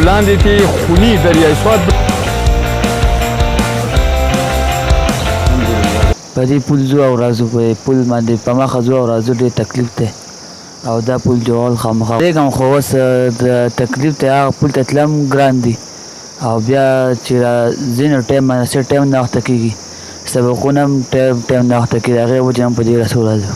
لاندې ته خوني دریای سوات په دې پل ځو او راځو په پل باندې په مخه ځو او راځو ډېر تکلیف دی او دا پل جوړول خامخا پرېږدم خو اوس د تکلیف دی هغه پل ته تلل هم ګران دي او بیا چې ځې نو ټایم مناسب ټایم ناوخته کېږي سبقونه هم ټایم ناوخته کېږي د هغې وجې هم په دې رسو راځو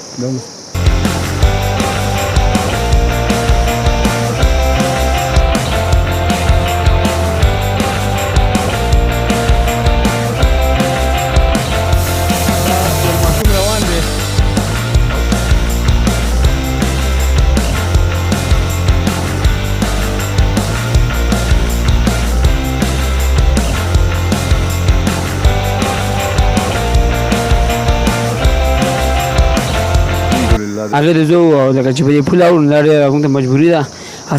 هغې د زو لکه چې په دې پل اوړو دا ډېره موږ ته مجبوري ده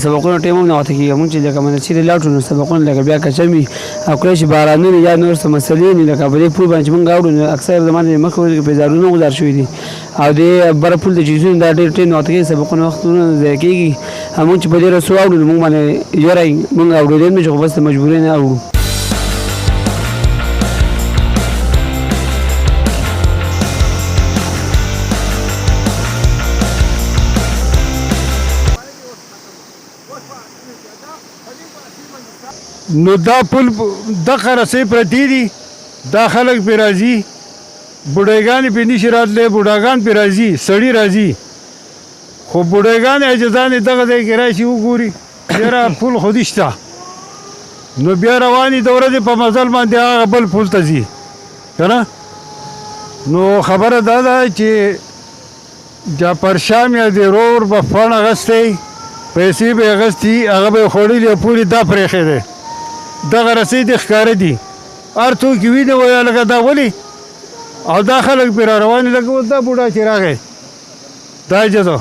سبقونه ټایم هم ناوخته کېږي موږ چې لکه مناسب لاړ شو نو سبقونه لکه بیا کچم وي او کله چې بارانونه یا نور څه مسلې وي لکه په دې پل باندې چې موږ اوړو نو اکثر زما د مخکې پیزارونه گزار شوي دي او دې بره پل ته چې ځو دا ډېر ټایم ناوخته کېږي سبقونه وختونه ضایع کېږي موږ چې په دې رسو اوړو نو موږ باندې یوری موږ اورېدل مې چې خو بس د مجبورۍ نه اوړو نو دا پل دغه رسۍ پرتې دي دا خلک پرې راځي بوډاګانې پرې نشي راتلی بوډاګان پرې راځي سړي راځي خو بوډاګان عاجزانې دغه ځای کې راشي وګوري یاره پل خودي شته نو بیا روانې د ورځې په مزل باندې هغه بل پل ته ځي که نه نو خبره دا ده چې جعفر شاه میا د رور به فڼ اخیستی پیسې به یې اخیستي هغه به یې خوړلي او پورې دا پرېښی دی دغه رسۍ دې ښکاره دي هر څوک یې ویني وایه لکه دا ولې او دا خلک پرې را روان لکه اوس دا بوډا چې راغی دا عجزه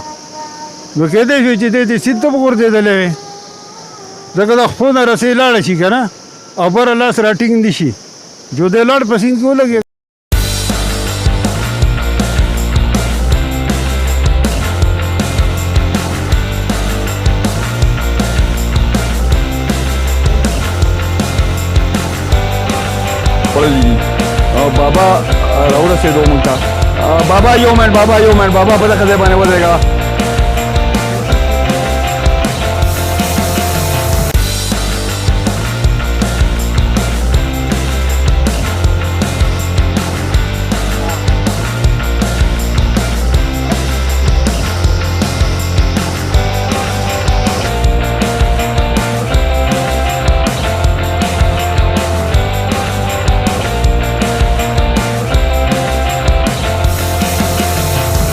نو کېدای شو چې دی دې سیند ته به غورځېدلی وی ځکه د خپو نه رسۍ لاړه شي که نه او بره لاس را ټینګ نه شي جو دی لاړ په سیند کې ولګېد بابا راورسېدو موږ ته بابا یو منټ بابا په دغه ځای باندې ودرېږه